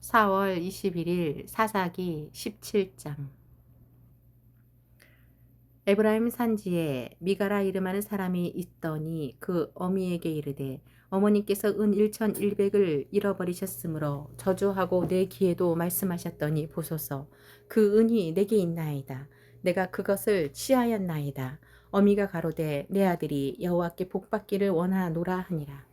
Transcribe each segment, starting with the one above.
4월 21일 사사기 17장. 에브라임 산지에 미가라 이름하는 사람이 있더니 그 어미에게 이르되 어머니께서 은 1,100을 잃어버리셨으므로 저주하고 내 귀에도 말씀하셨더니 보소서 그 은이 내게 있나이다. 내가 그것을 취하였나이다. 어미가 가로되 내 아들이 여호와께 복받기를 원하노라 하니라.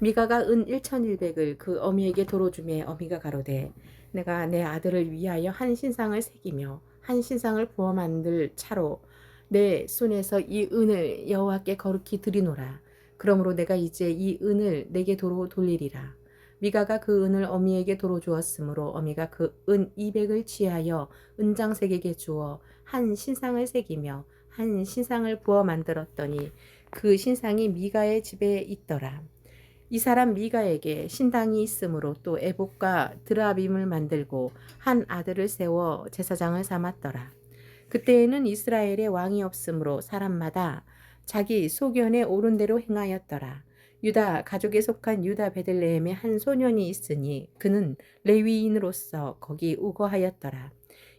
미가가 은 1,100을 그 어미에게 도로 주매 어미가 가로되 내가 내 아들을 위하여 한 신상을 새기며 한 신상을 부어 만들 차로 내 손에서 이 은을 여호와께 거룩히 드리노라. 그러므로 내가 이제 이 은을 내게 도로 돌리리라. 미가가 그 은을 어미에게 도로 주었으므로 어미가 그 은 200을 취하여 은장색에게 주어 한 신상을 새기며 한 신상을 부어 만들었더니 그 신상이 미가의 집에 있더라. 이 사람 미가에게 신당이 있으므로 또 에봇과 드라빔을 만들고 한 아들을 세워 제사장을 삼았더라. 그때에는 이스라엘에 왕이 없으므로 사람마다 자기 소견에 옳은 대로 행하였더라. 유다 가족에 속한 유다 베들레헴에 한 소년이 있으니 그는 레위인으로서 거기 우거하였더라.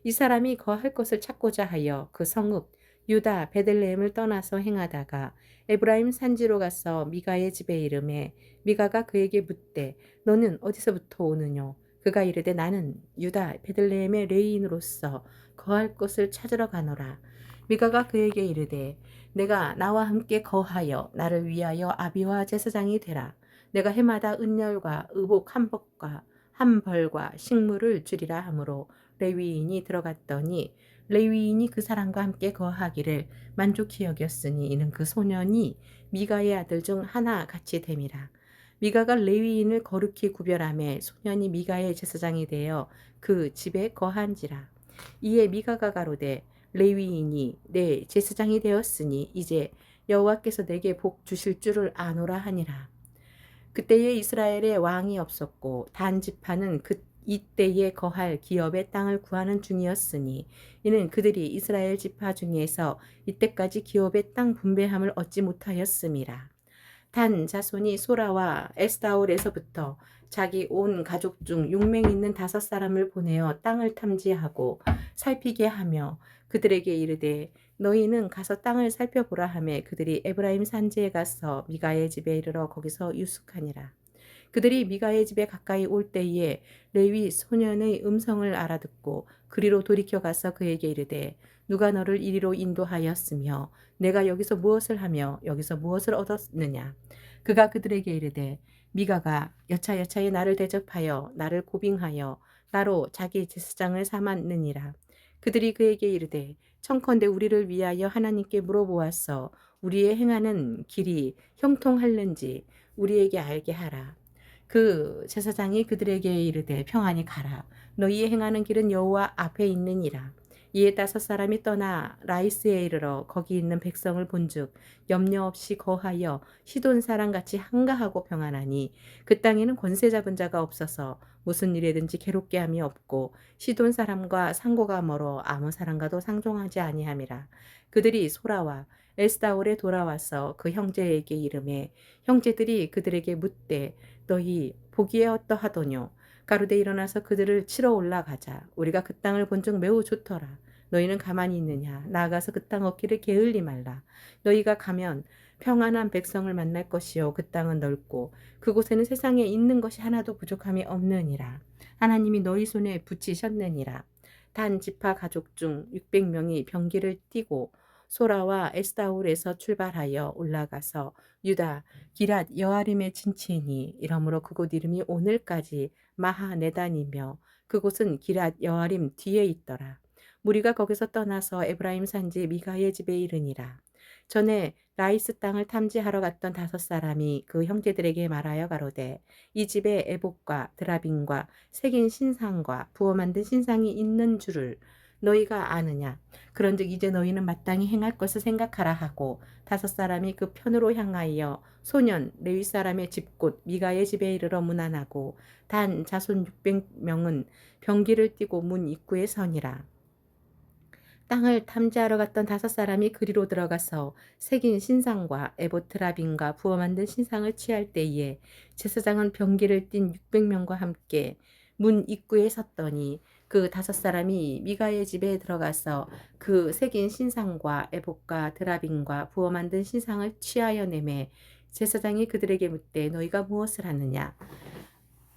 이 사람이 거할 것을 찾고자 하여 그 성읍 유다 베들레헴을 떠나서 행하다가 에브라임 산지로 가서 미가의 집에 이르매 미가가 그에게 묻되 너는 어디서부터 오느뇨? 그가 이르되 나는 유다 베들레헴의 레위인으로서 거할 곳을 찾으러 가노라. 미가가 그에게 이르되 내가 나와 함께 거하여 나를 위하여 아비와 제사장이 되라. 내가 해마다 은열과 의복 한 법과 한 벌과 식물을 주리라 하므로 레위인이 들어갔더니 레위인이 그 사람과 함께 거하기를 만족히 여겼으니 이는 그 소년이 미가의 아들 중 하나 같이 됨이라. 미가가 레위인을 거룩히 구별하매 소년이 미가의 제사장이 되어 그 집에 거한지라. 이에 미가가 가로되 레위인이 내 제사장이 되었으니 이제 여호와께서 내게 복 주실 줄을 아노라 하니라. 그때에 이스라엘에 왕이 없었고 단 지파는 이때에 거할 기업의 땅을 구하는 중이었으니 이는 그들이 이스라엘 지파 중에서 이때까지 기업의 땅 분배함을 얻지 못하였음이라. 단 자손이 소라와 에스다올에서부터 자기 온 가족 중 6명 있는 5사람을 보내어 땅을 탐지하고 살피게 하며 그들에게 이르되 너희는 가서 땅을 살펴보라 하매 그들이 에브라임 산지에 가서 미가의 집에 이르러 거기서 유숙하니라. 그들이 미가의 집에 가까이 올 때에 레위 소년의 음성을 알아듣고 그리로 돌이켜 가서 그에게 이르되 누가 너를 이리로 인도하였으며 내가 여기서 무엇을 하며 여기서 무엇을 얻었느냐. 그가 그들에게 이르되 미가가 여차여차에 나를 대접하여 나를 고빙하여 나로 자기 제사장을 삼았느니라. 그들이 그에게 이르되 청컨대 우리를 위하여 하나님께 물어보았어 우리의 행하는 길이 형통할는지 우리에게 알게 하라. 그 제사장이 그들에게 이르되 평안히 가라. 너희의 행하는 길은 여호와 앞에 있느니라. 이에 5사람이 떠나 라이스에 이르러 거기 있는 백성을 본즉 염려 없이 거하여 시돈 사람같이 한가하고 평안하니 그 땅에는 권세 잡은 자가 없어서 무슨 일에든지 괴롭게 함이 없고 시돈 사람과 상고가 멀어 아무 사람과도 상종하지 아니함이라. 그들이 소라와 에스다올에 돌아와서 그 형제에게 이르매 형제들이 그들에게 묻되 너희 보기에 어떠하더뇨? 가로되 일어나서 그들을 치러 올라가자. 우리가 그 땅을 본즉 매우 좋더라. 너희는 가만히 있느냐? 나아가서 그 땅 얻기를 게을리 말라. 너희가 가면 평안한 백성을 만날 것이요 그 땅은 넓고 그곳에는 세상에 있는 것이 하나도 부족함이 없느니라. 하나님이 너희 손에 붙이셨느니라. 단 지파 가족 중 600명이 병기를 띠고 소라와 에스다올에서 출발하여 올라가서 유다 기랏 여아림에 진치니 이러므로 그곳 이름이 오늘까지 마하네단이며 그곳은 기랏 여아림 뒤에 있더라. 무리가 거기서 떠나서 에브라임 산지 미가의 집에 이르니라. 전에 라이스 땅을 탐지하러 갔던 5사람이 그 형제들에게 말하여 가로되 이 집에 에봇과 드라빔과 새긴 신상과 부어 만든 신상이 있는 줄을 너희가 아느냐. 그런즉 이제 너희는 마땅히 행할 것을 생각하라 하고 5사람이 그 편으로 향하여 소년 레위 사람의 집곳 미가의 집에 이르러 문안하고 단 자손 600명은 병기를 띠고 문 입구에 서니라. 땅을 탐지하러 갔던 5사람이 그리로 들어가서 새긴 신상과 에보트라빈과 부어 만든 신상을 취할 때에 제사장은 병기를 띤 600명과 함께 문 입구에 섰더니 그 5사람이 미가의 집에 들어가서 그 새긴 신상과 에봇과 드라빔과 부어 만든 신상을 취하여 내매 제사장이 그들에게 묻되 너희가 무엇을 하느냐.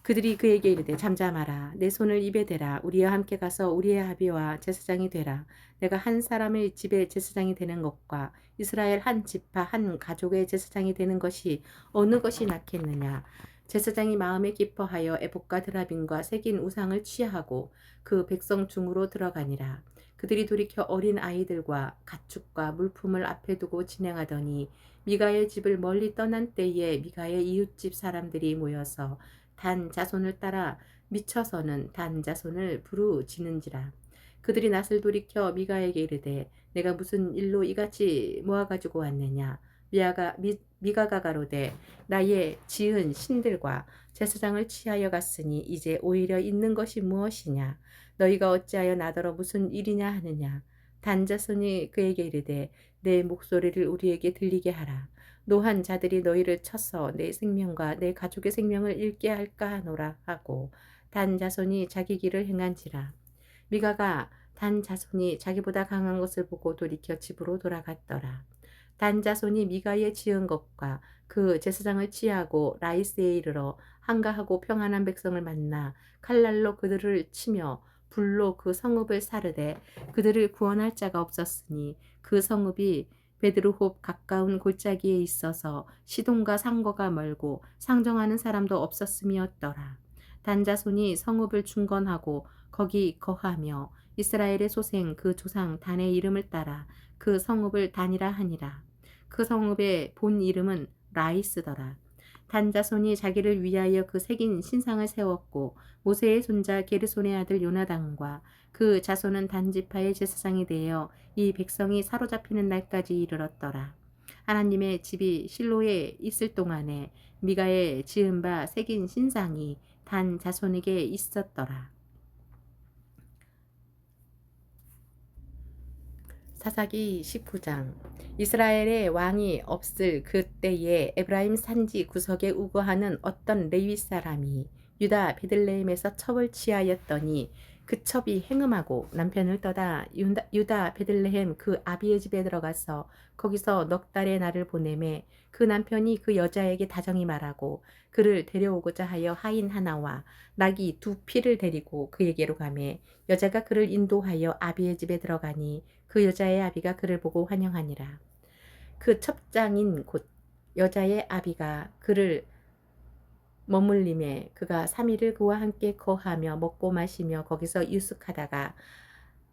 그들이 그에게 이르되 잠잠하라. 내 손을 입에 대라. 우리와 함께 가서 우리의 아비와 제사장이 되라. 내가 한 사람의 집에 제사장이 되는 것과 이스라엘 한 지파 한 가족의 제사장이 되는 것이 어느 것이 낫겠느냐. 제사장이 마음에 기뻐하여 에봇과 드라빔과 새긴 우상을 취하고 그 백성 중으로 들어가니라. 그들이 돌이켜 어린 아이들과 가축과 물품을 앞에 두고 진행하더니 미가의 집을 멀리 떠난 때에 미가의 이웃집 사람들이 모여서 단 자손을 따라 미쳐서는 단 자손을 부르짖는지라. 그들이 낯을 돌이켜 미가에게 이르되 내가 무슨 일로 이같이 모아가지고 왔느냐. 미가가 가로되 나의 지은 신들과 제사장을 취하여 갔으니 이제 오히려 있는 것이 무엇이냐. 너희가 어찌하여 나더러 무슨 일이냐 하느냐. 단 자손이 그에게 이르되 내 목소리를 우리에게 들리게 하라. 노한 자들이 너희를 쳐서 내 생명과 내 가족의 생명을 잃게 할까 하노라 하고 단 자손이 자기 길을 행한지라. 미가가 단 자손이 자기보다 강한 것을 보고 돌이켜 집으로 돌아갔더라. 단 자손이 미가의 지은 것과 그 제사장을 취하고 라이스에 이르러 한가하고 평안한 백성을 만나 칼날로 그들을 치며 불로 그 성읍을 사르되 그들을 구원할 자가 없었으니 그 성읍이 베드르홉 가까운 골짜기에 있어서 시돈과 상거가 멀고 상정하는 사람도 없었음이었더라. 단 자손이 성읍을 중건하고 거기 거하며 이스라엘의 소생 그 조상 단의 이름을 따라 그 성읍을 단이라 하니라. 그 성읍의 본 이름은 라이스더라. 단 자손이 자기를 위하여 그 새긴 신상을 세웠고 모세의 손자 게르손의 아들 요나단과 그 자손은 단 지파의 제사장이 되어 이 백성이 사로잡히는 날까지 이르렀더라. 하나님의 집이 실로에 있을 동안에 미가의 지은 바 새긴 신상이 단 자손에게 있었더라. 사사기 19장. 이스라엘의 왕이 없을 그때에 에브라임 산지 구석에 우거하는 어떤 레위 사람이 유다 베들레헴에서 첩을 취하였더니 그 첩이 행음하고 남편을 떠다 유다 베들레헴 그 아비의 집에 들어가서 거기서 넉 달의 날을 보내매 그 남편이 그 여자에게 다정히 말하고 그를 데려오고자 하여 하인 하나와 낙이 2피를 데리고 그에게로 가매 여자가 그를 인도하여 아비의 집에 들어가니 그 여자의 아비가 그를 보고 환영하니라. 그 첩장인 곧 여자의 아비가 그를 머물림에 그가 3일을 그와 함께 거하며 먹고 마시며 거기서 유숙하다가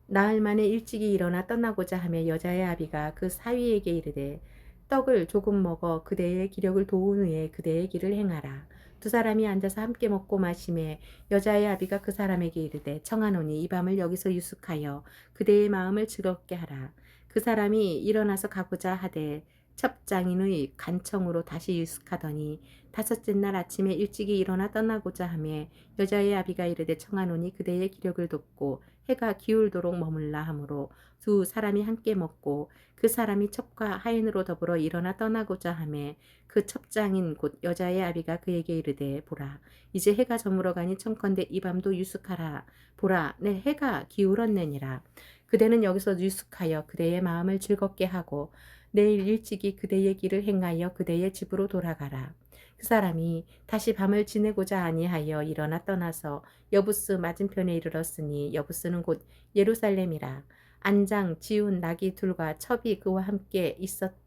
나흘 만에 일찍이 일어나 떠나고자 하며 여자의 아비가 그 사위에게 이르되 떡을 조금 먹어 그대의 기력을 도운 후에 그대의 길을 행하라. 2사람이 앉아서 함께 먹고 마시매 여자의 아비가 그 사람에게 이르되 청하노니 이 밤을 여기서 유숙하여 그대의 마음을 즐겁게 하라. 그 사람이 일어나서 가고자 하되 첩장인의 간청으로 다시 유숙하더니 5째 날 아침에 일찍이 일어나 떠나고자 하며 여자의 아비가 이르되 청하노니 그대의 기력을 돕고 해가 기울도록 머물라 하므로 2사람이 함께 먹고 그 사람이 첩과 하인으로 더불어 일어나 떠나고자 하며 그 첩장인 곧 여자의 아비가 그에게 이르되 보라 이제 해가 저물어 가니 청컨대 이 밤도 유숙하라. 보라 내 해가 기울었느니라. 그대는 여기서 유숙하여 그대의 마음을 즐겁게 하고 내일 일찍이 그대의 길을 행하여 그대의 집으로 돌아가라. 그 사람이 다시 밤을 지내고자 아니하여 일어나 떠나서 여부스 맞은편에 이르렀으니 여부스는 곧 예루살렘이라. 안장 지운 나귀 둘과 첩이 그와 함께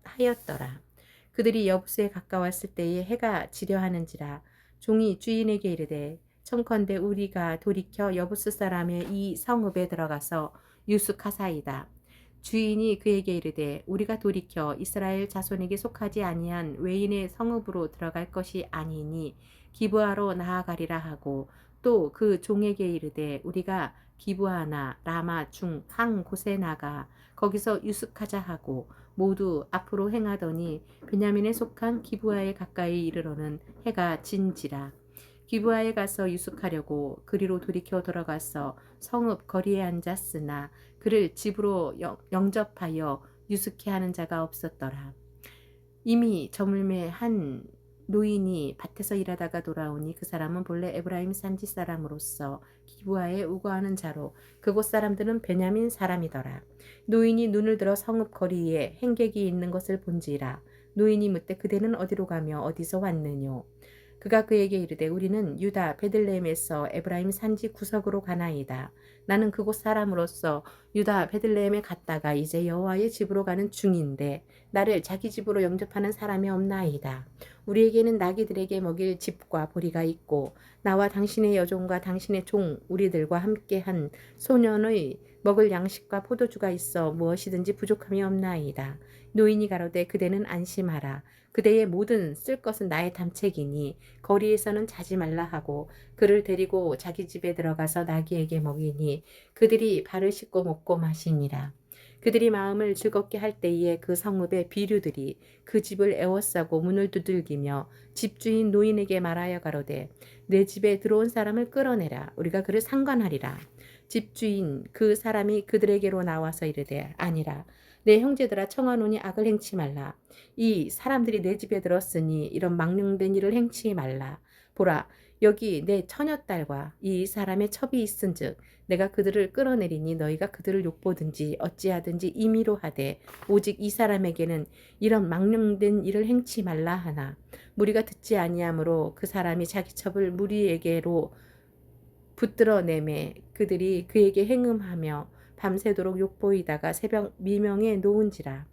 하였더라. 그들이 여부스에 가까웠을 때에 해가 지려 하는지라. 종이 주인에게 이르되 청컨대 우리가 돌이켜 여부스 사람의 이 성읍에 들어가서 유숙하사이다. 주인이 그에게 이르되 우리가 돌이켜 이스라엘 자손에게 속하지 아니한 외인의 성읍으로 들어갈 것이 아니니 기브아로 나아가리라 하고 또 그 종에게 이르되 우리가 기브아나 라마 중 한 곳에 나가 거기서 유숙하자 하고 모두 앞으로 행하더니 베냐민에 속한 기브아에 가까이 이르러는 해가 진지라. 기브아에 가서 유숙하려고 그리로 돌이켜 돌아가서 성읍 거리에 앉았으나 그를 집으로 영접하여 유숙케 하는 자가 없었더라. 이미 저물매 한 노인이 밭에서 일하다가 돌아오니 그 사람은 본래 에브라임 산지 사람으로서 기브아에 우거하는 자로 그곳 사람들은 베냐민 사람이더라. 노인이 눈을 들어 성읍 거리에 행객이 있는 것을 본지라. 노인이 묻되 그대는 어디로 가며 어디서 왔느뇨. 그가 그에게 이르되 우리는 유다 베들레헴에서 에브라임 산지 구석으로 가나이다. 나는 그곳 사람으로서 유다 베들레헴에 갔다가 이제 여호와의 집으로 가는 중인데 나를 자기 집으로 영접하는 사람이 없나이다. 우리에게는 나귀들에게 먹일 집과 보리가 있고 나와 당신의 여종과 당신의 종 우리들과 함께한 소년의 먹을 양식과 포도주가 있어 무엇이든지 부족함이 없나이다. 노인이 가로되 그대는 안심하라. 그대의 모든 쓸 것은 나의 담책이니 거리에서는 자지 말라 하고 그를 데리고 자기 집에 들어가서 나귀에게 먹이니 그들이 발을 씻고 먹고 마시니라. 그들이 마음을 즐겁게 할 때에 그 성읍의 비류들이 그 집을 에워싸고 문을 두들기며 집주인 노인에게 말하여 가로되 내 집에 들어온 사람을 끌어내라. 우리가 그를 상관하리라. 집주인 그 사람이 그들에게로 나와서 이르되 아니라 내 형제들아 청하노니 악을 행치 말라. 이 사람들이 내 집에 들었으니 이런 망령된 일을 행치 말라. 보라 여기 내 처녀딸과 이 사람의 첩이 있은즉 내가 그들을 끌어내리니 너희가 그들을 욕보든지 어찌하든지 임의로 하되 오직 이 사람에게는 이런 망령된 일을 행치 말라 하나 무리가 듣지 아니하므로 그 사람이 자기 첩을 무리에게로 붙들어 내매 그들이 그에게 행음하며 밤새도록 욕보이다가 새벽 미명에 놓은지라.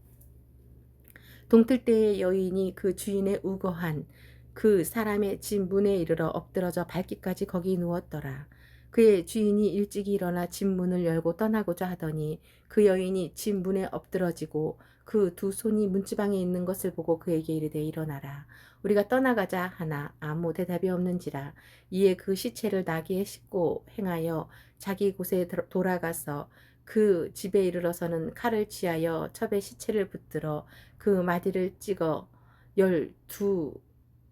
동틀 때의 여인이 그 주인의 우거한 그 사람의 집 문에 이르러 엎드러져 밟기까지 거기 누웠더라. 그의 주인이 일찍이 일어나 집 문을 열고 떠나고자 하더니 그 여인이 집 문에 엎드러지고 그 두 손이 문지방에 있는 것을 보고 그에게 이르되 일어나라. 우리가 떠나가자 하나 아무 대답이 없는지라. 이에 그 시체를 나귀에 싣고 행하여 자기 곳에 돌아가서 그 집에 이르러서는 칼을 취하여 첩의 시체를 붙들어 그 마디를 찍어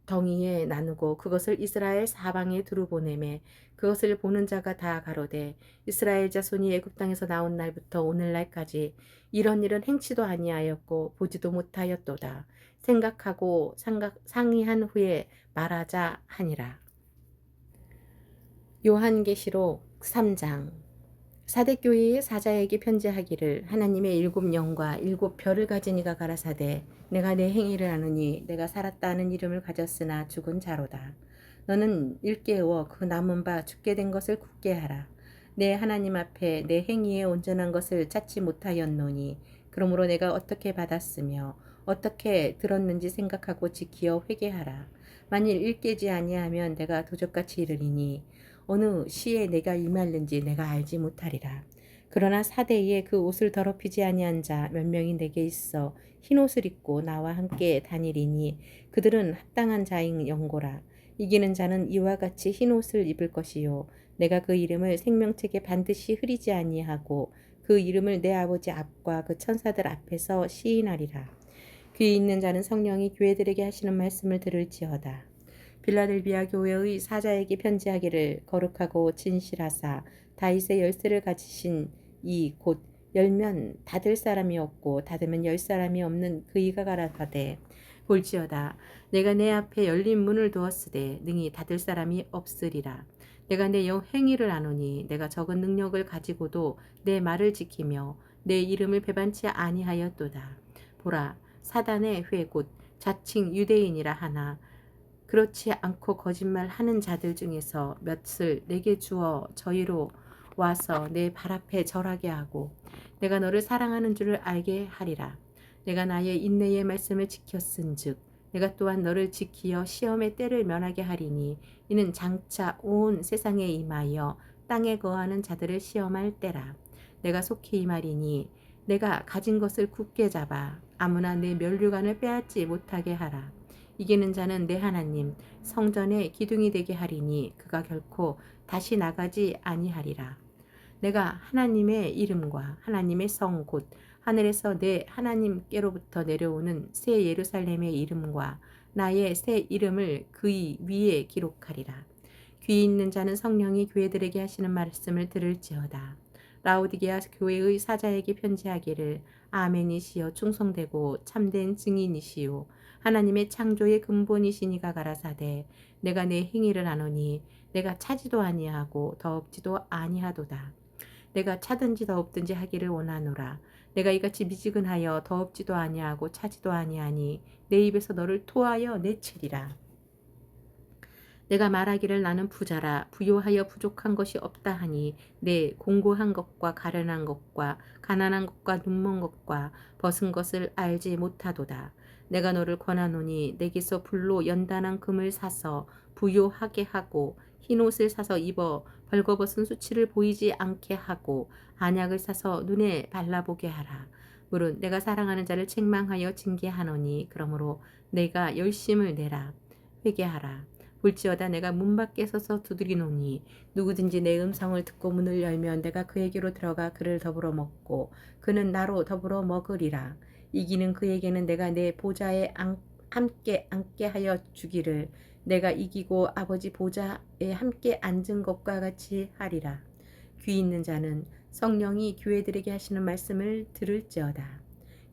12덩이에 나누고 그것을 이스라엘 사방에 두루 보내매 그것을 보는 자가 다 가로되 이스라엘 자손이 애굽 땅에서 나온 날부터 오늘날까지 이런 일은 행치도 아니하였고 보지도 못하였도다. 생각하고 상의한 후에 말하자 하니라. 요한계시록 3장. 사대교회의 사자에게 편지하기를 하나님의 7영과 7별을 가진 이가 가라사대 내가 내 행위를 아느니 내가 살았다 하는 이름을 가졌으나 죽은 자로다. 너는 일깨워 그 남은 바 죽게 된 것을 굳게 하라. 내 하나님 앞에 내 행위에 온전한 것을 찾지 못하였노니 그러므로 내가 어떻게 받았으며 어떻게 들었는지 생각하고 지키어 회개하라. 만일 일깨지 아니하면 내가 도적같이 이르리니 어느 시에 내가 임할는지 내가 알지 못하리라. 그러나 사대에 그 옷을 더럽히지 아니한 자 몇 명이 내게 있어 흰 옷을 입고 나와 함께 다니리니 그들은 합당한 자인 영고라. 이기는 자는 이와 같이 흰 옷을 입을 것이요 내가 그 이름을 생명책에 반드시 흐리지 아니하고 그 이름을 내 아버지 앞과 그 천사들 앞에서 시인하리라. 귀 있는 자는 성령이 교회들에게 하시는 말씀을 들을지어다. 빌라델비아 교회의 사자에게 편지하기를 거룩하고 진실하사 다윗의 열쇠를 가지신 이 곧 열면 닫을 사람이 없고 닫으면 열 사람이 없는 그이가 가라사대 볼지어다 내가 내 앞에 열린 문을 두었으되 능히 닫을 사람이 없으리라. 내가 내 행위를 아노니 내가 적은 능력을 가지고도 내 말을 지키며 내 이름을 배반치 아니하였도다. 보라 사단의 회 곧 자칭 유대인이라 하나 그렇지 않고 거짓말하는 자들 중에서 몇을 내게 주어 저희로 와서 내 발 앞에 절하게 하고 내가 너를 사랑하는 줄을 알게 하리라. 내가 나의 인내의 말씀을 지켰은즉 내가 또한 너를 지키어 시험의 때를 면하게 하리니 이는 장차 온 세상에 임하여 땅에 거하는 자들을 시험할 때라. 내가 속히 임하리니 내가 가진 것을 굳게 잡아 아무나 내 면류관을 빼앗지 못하게 하라. 이기는 자는 내 하나님 성전의 기둥이 되게 하리니 그가 결코 다시 나가지 아니하리라. 내가 하나님의 이름과 하나님의 성 곧 하늘에서 내 하나님께로부터 내려오는 새 예루살렘의 이름과 나의 새 이름을 그의 위에 기록하리라. 귀 있는 자는 성령이 교회들에게 하시는 말씀을 들을지어다. 라오디게아 교회의 사자에게 편지하기를 아멘이시여 충성되고 참된 증인이시요 하나님의 창조의 근본이시니가 가라사대 내가 내 행위를 아노니 내가 차지도 아니하고 더없지도 아니하도다. 내가 차든지 더없든지 하기를 원하노라. 내가 이같이 미지근하여 더없지도 아니하고 차지도 아니하니 내 입에서 너를 토하여 내치리라. 내가 말하기를 나는 부자라 부요하여 부족한 것이 없다 하니 내 공고한 것과 가련한 것과 가난한 것과 눈먼 것과 벗은 것을 알지 못하도다. 내가 너를 권하노니 내게서 불로 연단한 금을 사서 부요하게 하고 흰옷을 사서 입어 벌거벗은 수치를 보이지 않게 하고 안약을 사서 눈에 발라보게 하라. 물은 내가 사랑하는 자를 책망하여 징계하노니 그러므로 내가 열심을 내라. 회개하라. 볼지어다 내가 문 밖에 서서 두드리노니 누구든지 내 음성을 듣고 문을 열면 내가 그에게로 들어가 그를 더불어 먹고 그는 나로 더불어 먹으리라. 이기는 그에게는 내가 내 보좌에 함께 앉게 하여 주기를 내가 이기고 아버지 보좌에 함께 앉은 것과 같이 하리라. 귀 있는 자는 성령이 교회들에게 하시는 말씀을 들을지어다.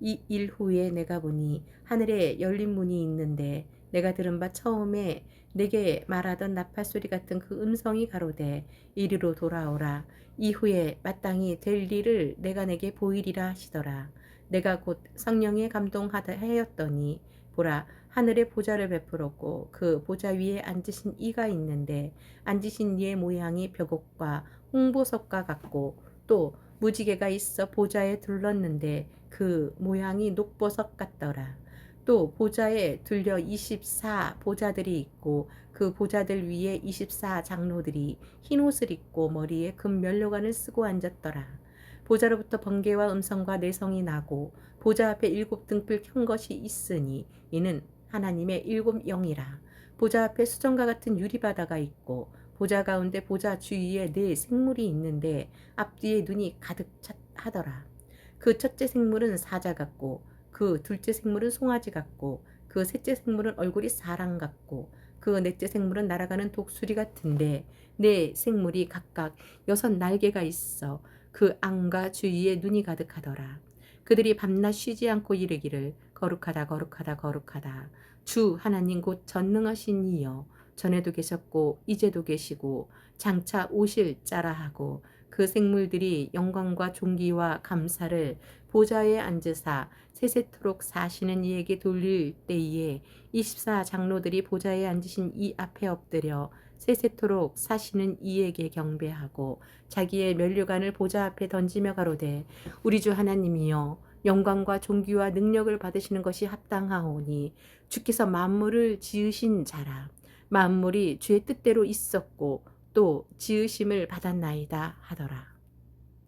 이 일 후에 내가 보니 하늘에 열린 문이 있는데 내가 들은 바 처음에 내게 말하던 나팔소리 같은 그 음성이 가로되 이리로 돌아오라. 이후에 마땅히 될 일을 내가 내게 보이리라 하시더라. 내가 곧 성령에 감동하였더니 보라 하늘에 보좌를 베풀었고 그 보좌 위에 앉으신 이가 있는데 앉으신 이의 모양이 벽옥과 홍보석과 같고 또 무지개가 있어 보좌에 둘렀는데 그 모양이 녹보석 같더라. 또 보좌에 둘려 24 보좌들이 있고 그 보좌들 위에 24 장로들이 흰옷을 입고 머리에 금 면류관을 쓰고 앉았더라. 보좌로부터 번개와 음성과 내성이 나고 보좌 앞에 7 등불 켠 것이 있으니 이는 하나님의 7 영이라. 보좌 앞에 수정과 같은 유리바다가 있고 보좌 가운데 보좌 주위에 4 생물이 있는데 앞뒤에 눈이 가득 하더라. 그 첫째 생물은 사자 같고 그 둘째 생물은 송아지 같고 그 셋째 생물은 얼굴이 사람 같고 그 넷째 생물은 날아가는 독수리 같은데 4 생물이 각각 6 날개가 있어 그 안과 주위에 눈이 가득하더라. 그들이 밤낮 쉬지 않고 이르기를 거룩하다 거룩하다 거룩하다 주 하나님 곧 전능하신 이여 전에도 계셨고 이제도 계시고 장차 오실 자라 하고 그 생물들이 영광과 존귀와 감사를 보좌에 앉으사 세세토록 사시는 이에게 돌릴 때에 24 장로들이 보좌에 앉으신 이 앞에 엎드려 세세토록 사시는 이에게 경배하고 자기의 면류관을 보좌 앞에 던지며 가로되 우리 주 하나님이여 영광과 존귀와 능력을 받으시는 것이 합당하오니 주께서 만물을 지으신 자라. 만물이 주의 뜻대로 있었고 또 지으심을 받았나이다 하더라.